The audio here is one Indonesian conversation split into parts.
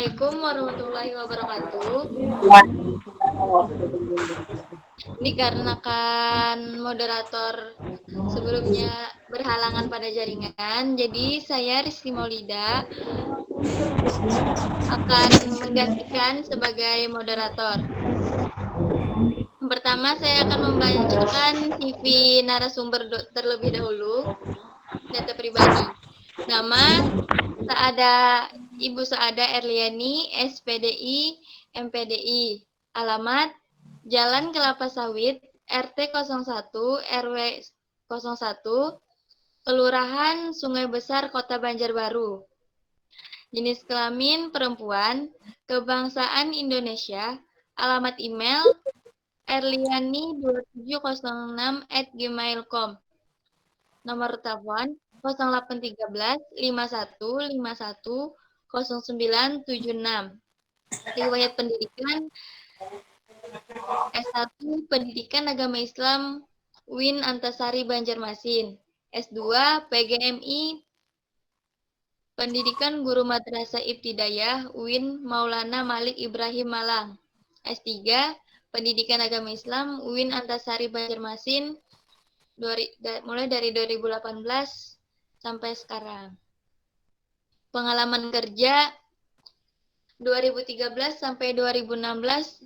Assalamualaikum warahmatullahi wabarakatuh. Dikarenakan moderator sebelumnya berhalangan pada jaringan, jadi saya Rizky Maulida akan menggantikan sebagai moderator. Pertama, saya akan membacakan CV narasumber terlebih dahulu, data pribadi. Nama, Ibu Saada Erliani, SPDI, MPDI. Alamat, Jalan Kelapa Sawit, RT 01, RW 01, Kelurahan Sungai Besar, Kota Banjarbaru. Jenis kelamin perempuan, kebangsaan Indonesia, alamat email erliani2706@gmail.com. Nomor telepon 0813 5151 0976. Riwayat pendidikan S1 Pendidikan Agama Islam UIN Antasari Banjarmasin. S2 PGMI Pendidikan Guru Madrasah Ibtidayah UIN Maulana Malik Ibrahim Malang. S3 Pendidikan Agama Islam UIN Antasari Banjarmasin mulai dari 2018 sampai sekarang. Pengalaman kerja 2013 sampai 2016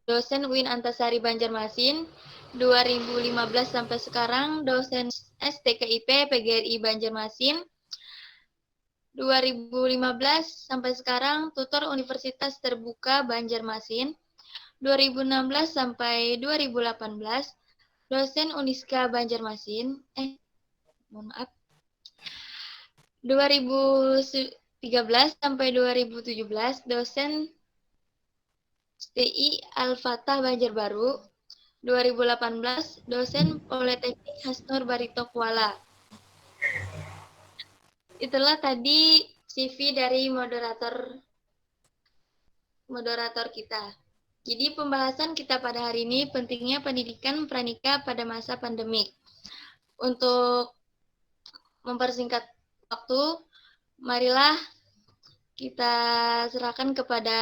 dosen UIN Antasari Banjarmasin, 2015 sampai sekarang dosen STKIP PGRI Banjarmasin, 2015 sampai sekarang tutor Universitas Terbuka Banjarmasin, 2016 sampai 2018 dosen Uniska Banjarmasin, 2013 sampai 2017 dosen STI Al-Fatah Banjarbaru, 2018 dosen Politeknik Hasnur Barito Kuala. Itulah tadi CV dari moderator kita. Jadi pembahasan kita pada hari ini pentingnya pendidikan pranikah pada masa pandemik. Untuk mempersingkat waktu, marilah kita serahkan kepada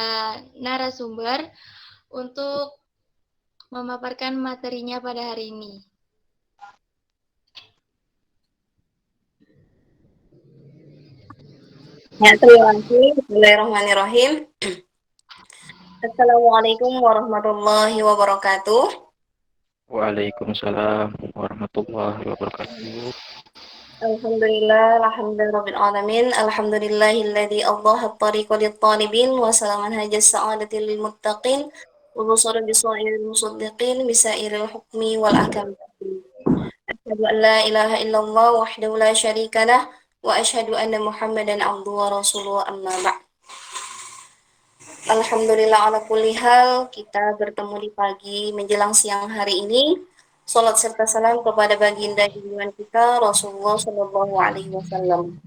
narasumber untuk memaparkan materinya pada hari ini. Ya, terima kasih. Bismillahirrahmanirrahim. Assalamualaikum warahmatullahi wabarakatuh. Waalaikumsalam warahmatullahi wabarakatuh. Alhamdulillah, alhamdulillahirabbil alamin. Alhamdulillahilladzi awdaha at-tariqa lit-talibin wa salaman hajas sa'adati lil muttaqin wa busara bisairil musaddiqin bisairil hukmi wal ahkam. Asyhadu an la ilaha illallah wahdahu la syarika lah wa asyhadu anna Muhammadan abduhu wa rasuluhu amma ba'd. Alhamdulillah ala kulli hal, kita bertemu di pagi menjelang siang hari ini. Salat serta salam kepada baginda junjungan kita Rasulullah Shallallahu Alaihi Wasallam.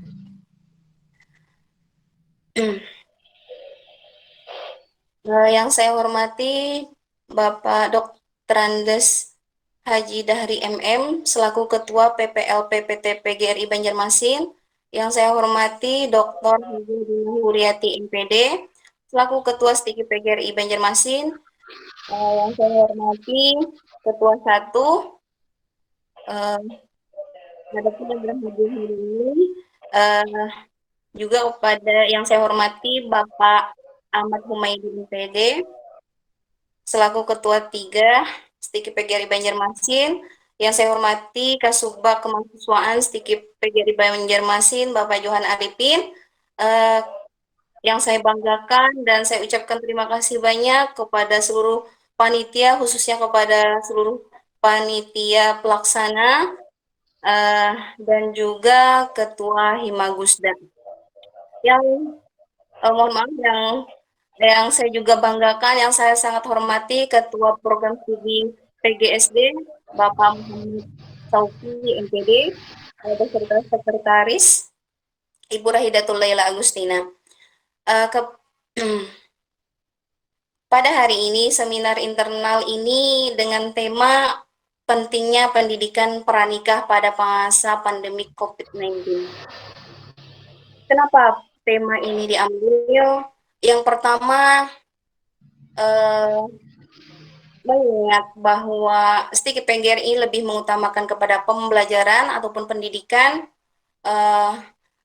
Yang saya hormati Bapak Dr. Andes Haji Dahri MM selaku Ketua PPLP PT PGRI Banjarmasin. Yang saya hormati Dr. Haji Huriati MPD selaku Ketua STIKI PGRI Banjarmasin. Yang saya hormati Ketua 1 ada pun yang hadir hari ini, juga kepada yang saya hormati Bapak Ahmad Humaydi MPD selaku Ketua 3 STIKI PGRI Banjarmasin. Yang saya hormati Kasubag Kemahasiswaan STIKI PGRI Banjarmasin Bapak Johan Arifin. Yang saya banggakan dan saya ucapkan terima kasih banyak kepada seluruh panitia, khususnya kepada seluruh panitia pelaksana dan juga Ketua Himagusda. Yang mohon maaf, yang saya juga banggakan, yang saya sangat hormati Ketua Program Studi PGSD Bapak Muhammad Sauki MPD beserta Sekretaris Ibu Rahidatul Laila Agustina. Pada hari ini seminar internal ini dengan tema pentingnya pendidikan pranikah pada masa pandemi COVID-19. Kenapa tema ini diambil? Yang pertama, mengingat bahwa STIK PGRI lebih mengutamakan kepada pembelajaran ataupun pendidikan. Eh,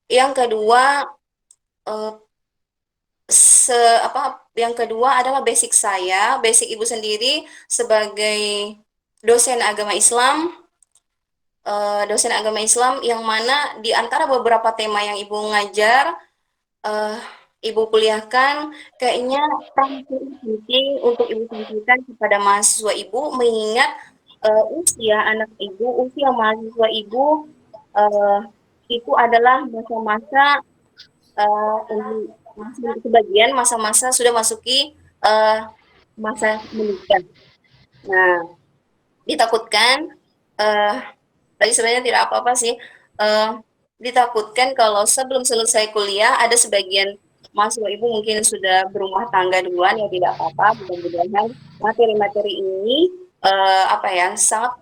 yang kedua, eh, se yang kedua adalah basic ibu sendiri sebagai dosen agama Islam, yang mana di antara beberapa tema yang ibu ngajar, eh, ibu kuliahkan, kayaknya penting untuk ibu sampaikan kepada mahasiswa ibu, mengingat usia anak ibu, usia mahasiswa ibu eh, itu adalah masa-masa sebagian masa-masa sudah masuki eh, masa menikah. Nah, ditakutkan eh, tadi sebenarnya tidak apa-apa sih. Eh, ditakutkan kalau sebelum selesai kuliah ada sebagian mahasiswa ibu mungkin sudah berumah tangga duluan, ya tidak apa-apa. Mudah-mudahan materi-materi ini sangat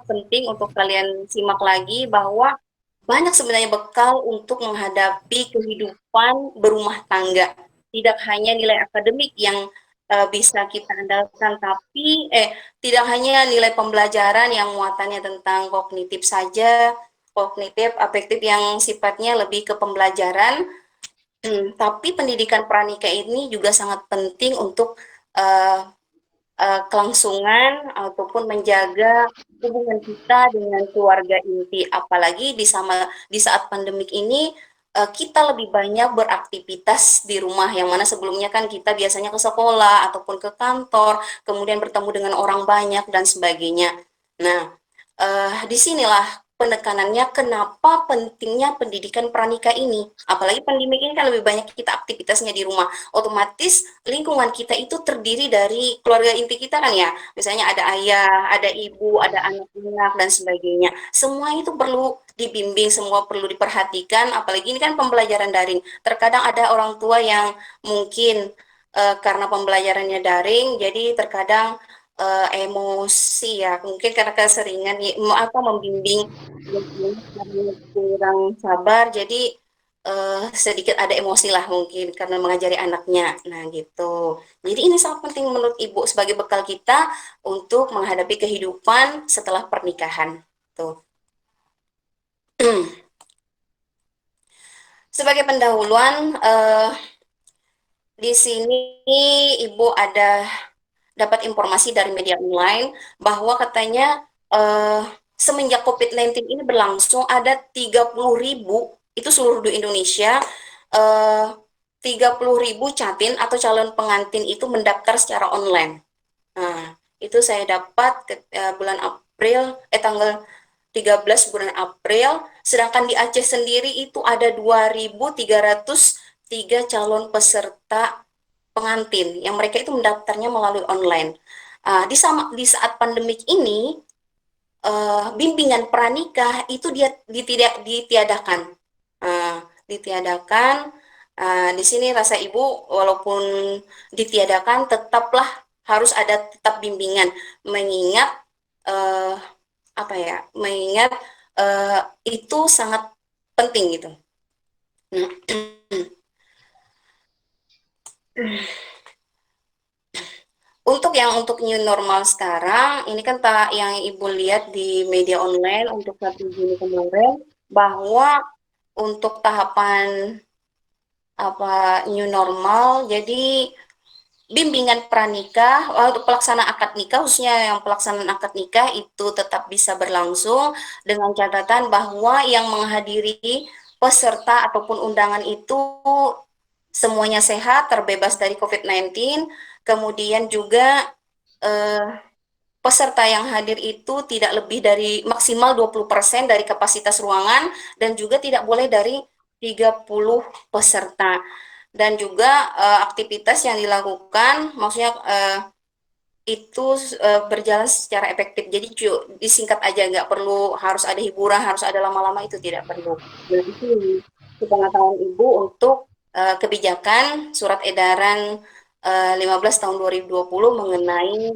penting untuk kalian simak lagi, bahwa banyak sebenarnya bekal untuk menghadapi kehidupan berumah tangga. Tidak hanya nilai akademik yang bisa kita andalkan, tapi tidak hanya nilai pembelajaran yang muatannya tentang kognitif saja, kognitif, afektif yang sifatnya lebih ke pembelajaran, tapi pendidikan pranika ini juga sangat penting untuk uh, kelangsungan ataupun menjaga hubungan kita dengan keluarga inti, apalagi di saat pandemik ini kita lebih banyak beraktivitas di rumah, yang mana sebelumnya kan kita biasanya ke sekolah ataupun ke kantor, kemudian bertemu dengan orang banyak dan sebagainya. Nah, disinilah penekanannya kenapa pentingnya pendidikan pranika ini. Apalagi pandemi ini kan lebih banyak kita aktivitasnya di rumah. Otomatis lingkungan kita itu terdiri dari keluarga inti kita kan ya. Misalnya ada ayah, ada ibu, ada anak-anak dan sebagainya. Semua itu perlu dibimbing, semua perlu diperhatikan. Apalagi ini kan pembelajaran daring. Terkadang ada orang tua yang mungkin karena pembelajarannya daring, jadi terkadang emosi ya, mungkin karena keseringan membimbing karena kurang sabar, jadi sedikit ada emosi lah mungkin karena mengajari anaknya. Nah gitu, jadi ini sangat penting menurut ibu sebagai bekal kita untuk menghadapi kehidupan setelah pernikahan tuh. Sebagai pendahuluan, di sini ibu ada dapat informasi dari media online bahwa katanya semenjak COVID-19 ini berlangsung, ada 30.000, itu seluruh di Indonesia, eh, 30.000 catin atau calon pengantin itu mendaftar secara online. Nah, itu saya dapat bulan April, tanggal 13 bulan April, sedangkan di Aceh sendiri itu ada 2.303 calon peserta pengantin yang mereka itu mendaftarnya melalui online. Di saat pandemik ini, bimbingan pranikah itu dia ditiadakan. Ditiadakan. Di sini rasa ibu walaupun ditiadakan tetaplah harus ada tetap bimbingan, mengingat eh, mengingat itu sangat penting gitu. Nah, untuk new normal sekarang, ini kan yang Ibu lihat di media online untuk 1 Juni kemarin, bahwa untuk tahapan new normal, jadi bimbingan pranikah, untuk pelaksanaan akad nikah, khususnya yang pelaksanaan akad nikah itu tetap bisa berlangsung dengan catatan bahwa yang menghadiri peserta ataupun undangan itu semuanya sehat, terbebas dari COVID-19, kemudian juga eh, peserta yang hadir itu tidak lebih dari maksimal 20% dari kapasitas ruangan, dan juga tidak boleh dari 30 peserta. Dan juga aktivitas yang dilakukan, maksudnya itu berjalan secara efektif. Jadi disingkat aja, nggak perlu harus ada hiburan, harus ada lama-lama, itu tidak perlu. Dan itu pengetahuan Ibu untuk kebijakan Surat Edaran 15 tahun 2020 mengenai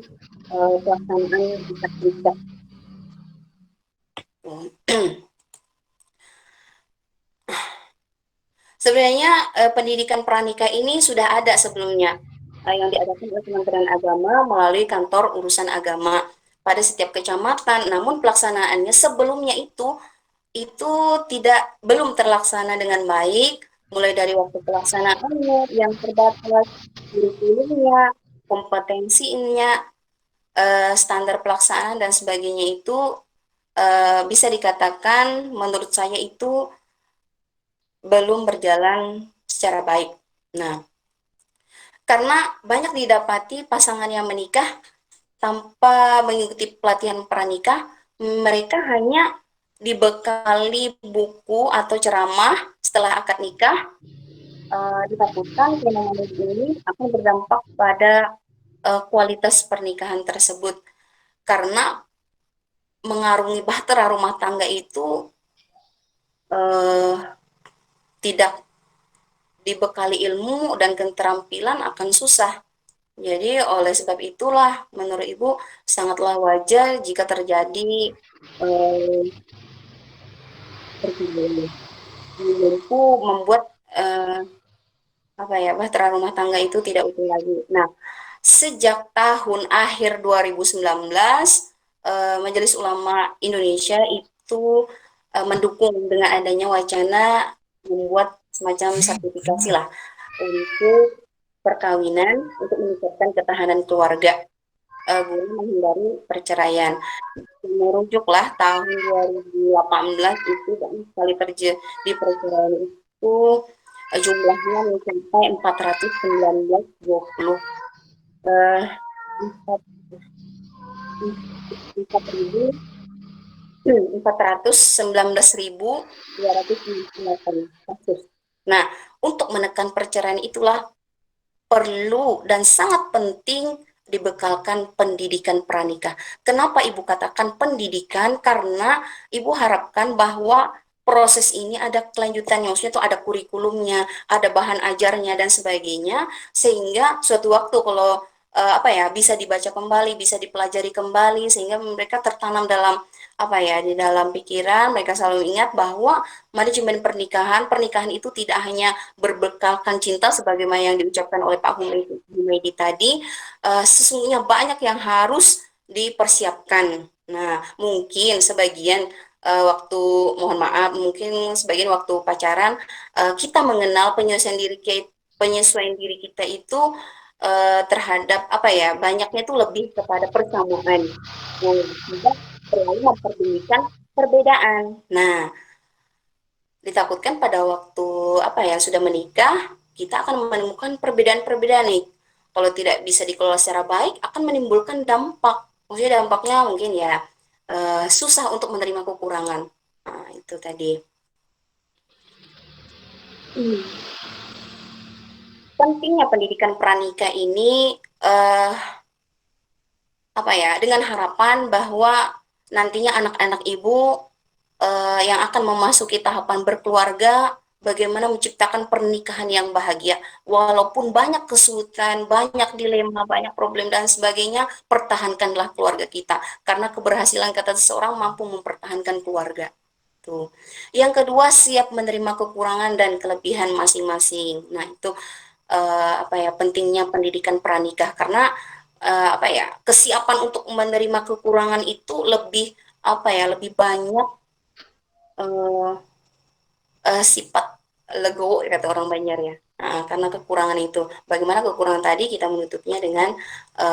pelaksanaan akad nikah. Sebenarnya pendidikan pranikah ini sudah ada sebelumnya yang diadakan oleh Kementerian Agama melalui kantor urusan agama pada setiap kecamatan. Namun pelaksanaannya sebelumnya itu tidak belum terlaksana dengan baik, mulai dari waktu pelaksanaannya yang terbatas, kurikulumnya, kompetensinya, standar pelaksanaan dan sebagainya itu bisa dikatakan menurut saya itu belum berjalan secara baik. Nah, karena banyak didapati pasangan yang menikah tanpa mengikuti pelatihan pranikah, mereka hanya dibekali buku atau ceramah setelah akad nikah. Ditakutkan fenomena ini akan berdampak pada kualitas pernikahan tersebut karena mengarungi bahtera rumah tangga itu eh, tidak dibekali ilmu dan keterampilan akan susah. Jadi oleh sebab itulah menurut Ibu sangatlah wajar jika terjadi eh, perceraian. Itu membuat eh, apa ya bahtera rumah tangga itu tidak utuh lagi. Nah, sejak tahun akhir 2019 Majelis Ulama Indonesia itu mendukung dengan adanya wacana membuat semacam sertifikasi lah untuk perkawinan untuk meningkatkan ketahanan keluarga guna menghindari perceraian. Merujuklah tahun 2018 itu banyak sekali terjadi perceraian itu jumlahnya mencapai 419,20 eh, 419.268 kasus. Nah, untuk menekan perceraian itulah perlu dan sangat penting dibekalkan pendidikan pranikah. Kenapa Ibu katakan pendidikan? Karena Ibu harapkan bahwa proses ini ada kelanjutannya, maksudnya itu ada kurikulumnya, ada bahan ajarnya dan sebagainya, sehingga suatu waktu kalau apa ya bisa dibaca kembali, bisa dipelajari kembali, sehingga mereka tertanam dalam apa ya di dalam pikiran mereka selalu ingat bahwa manajemen pernikahan itu tidak hanya berbekalkan cinta sebagaimana yang diucapkan oleh Pak Humaydi tadi, sesungguhnya banyak yang harus dipersiapkan. Nah, mungkin sebagian waktu mohon maaf, mungkin sebagian waktu pacaran kita mengenal penyesuaian diri kita itu terhadap apa ya banyaknya itu lebih kepada persamaan. Nah, tidak terlalu memperdulikan perbedaan. Nah, ditakutkan pada waktu apa ya sudah menikah kita akan menemukan perbedaan-perbedaan nih. Kalau tidak bisa dikelola secara baik akan menimbulkan dampak. Maksudnya dampaknya mungkin ya susah untuk menerima kekurangan. Nah, itu tadi. Pentingnya pendidikan pranikah ini apa ya dengan harapan bahwa nantinya anak-anak ibu yang akan memasuki tahapan berkeluarga, bagaimana menciptakan pernikahan yang bahagia. Walaupun banyak kesulitan, banyak dilema, banyak problem dan sebagainya, pertahankanlah keluarga kita. Karena keberhasilan kata seseorang mampu mempertahankan keluarga. Tuh. Yang kedua, siap menerima kekurangan dan kelebihan masing-masing. Nah, itu apa ya pentingnya pendidikan pranikah karena apa ya kesiapan untuk menerima kekurangan itu lebih apa ya lebih banyak eh, sifat legowo kata orang Banjar ya. Nah, karena kekurangan itu, bagaimana kekurangan tadi kita menutupnya dengan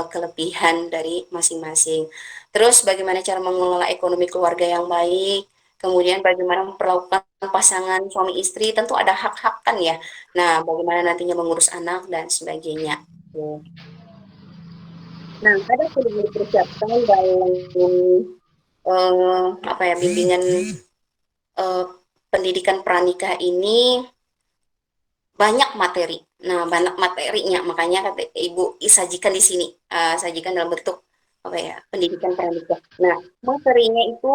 kelebihan dari masing-masing. Terus bagaimana cara mengelola ekonomi keluarga yang baik, kemudian bagaimana memperlakukan pasangan suami istri, tentu ada hak-hak kan ya. Nah, bagaimana nantinya mengurus anak dan sebagainya. Nah, ada perlu dipersiapkan dalam apa ya bimbingan eh, pendidikan pranikah ini banyak materi. Nah, banyak materinya, makanya kata Ibu sajikan di sini, sajikan dalam bentuk apa ya pendidikan pranikah. Nah, materinya itu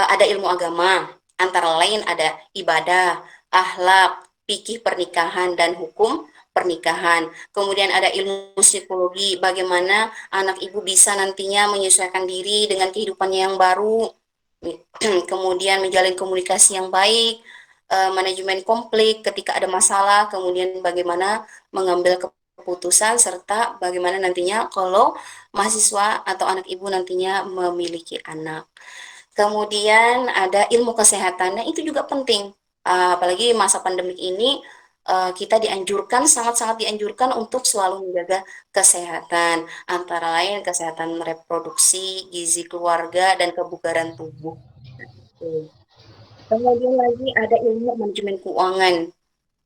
ada ilmu agama, antara lain ada ibadah, akhlak, fikih pernikahan dan hukum pernikahan. Kemudian ada ilmu psikologi, bagaimana anak ibu bisa nantinya menyesuaikan diri dengan kehidupannya yang baru. Kemudian menjalin komunikasi yang baik, manajemen konflik ketika ada masalah, kemudian bagaimana mengambil keputusan, serta bagaimana nantinya kalau mahasiswa atau anak ibu nantinya memiliki anak. Kemudian ada ilmu kesehatan, nah itu juga penting. Apalagi masa pandemik ini, kita dianjurkan, sangat-sangat dianjurkan untuk selalu menjaga kesehatan, antara lain kesehatan reproduksi, gizi keluarga, dan kebugaran tubuh. Tuh. Kemudian lagi ada ilmu manajemen keuangan.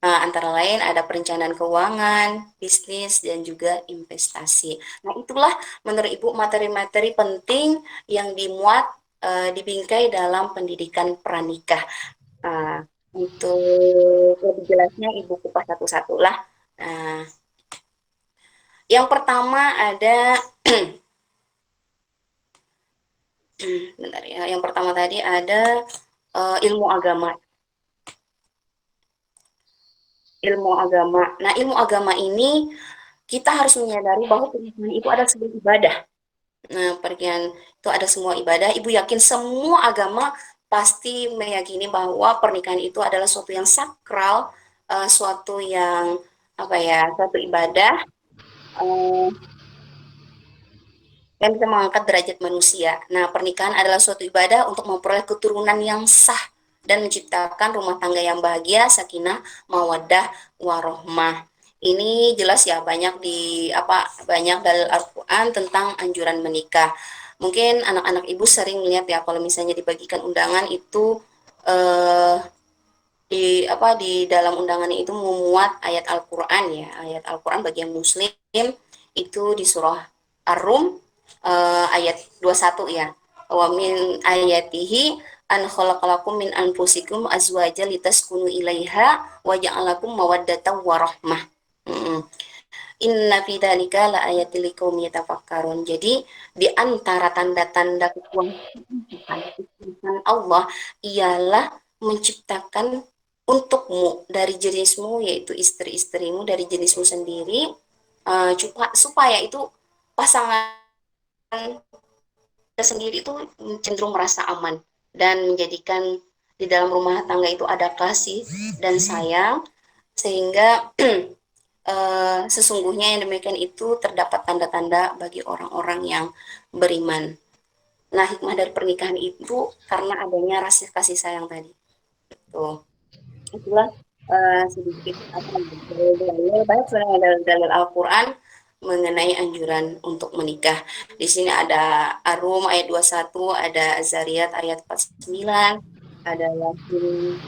Antara lain ada perencanaan keuangan, bisnis, dan juga investasi. Nah, itulah menurut Ibu materi-materi penting yang dimuat di bingkai dalam pendidikan pranikah. Nah, untuk lebih jelasnya Ibu kupas satu-satu lah. Nah, yang pertama ada, bentar ya, yang pertama tadi ada ilmu agama. Ilmu agama. Nah, ilmu agama ini kita harus menyadari bahwa pernikahan itu adalah sebuah ibadah. Nah, pernikahan itu ada semua ibadah. Ibu yakin semua agama pasti meyakini bahwa pernikahan itu adalah suatu yang sakral, suatu yang apa ya, suatu ibadah eh, yang bisa mengangkat derajat manusia. Nah, pernikahan adalah suatu ibadah untuk memperoleh keturunan yang sah dan menciptakan rumah tangga yang bahagia, sakinah, mawaddah, warohmah. Ini jelas ya banyak banyak dalil Al-Qur'an tentang anjuran menikah. Mungkin anak-anak ibu sering melihat ya kalau misalnya dibagikan undangan itu eh, di dalam undangan itu memuat ayat Al-Qur'an ya, ayat Al-Qur'an bagi yang muslim itu di surah Ar-Rum ayat 21 ya. Wa min ayatihi an khalaqalakum min anfusikum azwaja litaskunu ilaiha wa ja'alakum mawaddatan wa rahmah. Inna fi dzalika la ayatil liqaumin yatafakkarun. Jadi di antara tanda-tanda kekuasaan Allah ialah menciptakan untukmu dari jenismu yaitu istri-istrimu dari jenismu sendiri supaya itu pasangan kita sendiri itu cenderung merasa aman dan menjadikan di dalam rumah tangga itu ada kasih dan sayang sehingga sesungguhnya yang demikian itu terdapat tanda-tanda bagi orang-orang yang beriman. Nah, hikmah dari pernikahan itu karena adanya rasa kasih sayang tadi. Tuh. Itulah sedikit dalil banyak sebenarnya dalil Al-Qur'an mengenai anjuran untuk menikah. Di sini ada Ar-Rum ayat 21, ada Az-Zariyat ayat 49, ada Yasin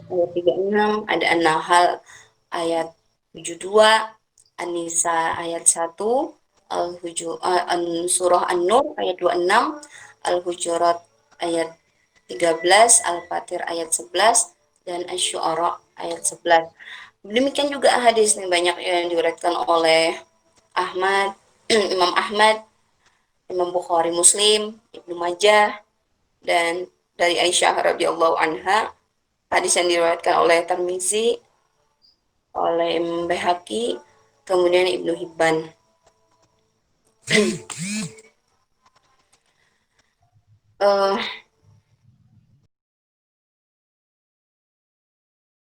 ayat 36, ada An-Nahl ayat 72, An-Nisa ayat 1, Surah An-Nur ayat 26, Al-Hujurat ayat 13, Al-Fatir ayat 11, dan Asy-Syu'ara ayat 11. Demikian juga hadis nih banyak yang diriwayatkan oleh Ahmad, Imam Ahmad, Imam Bukhari Muslim, Ibnu Majah, dan dari Aisyah radhiyallahu anha, hadis yang diriwayatkan oleh Tirmizi, oleh Imam Baihaqi, kemudian Ibnu Hibban.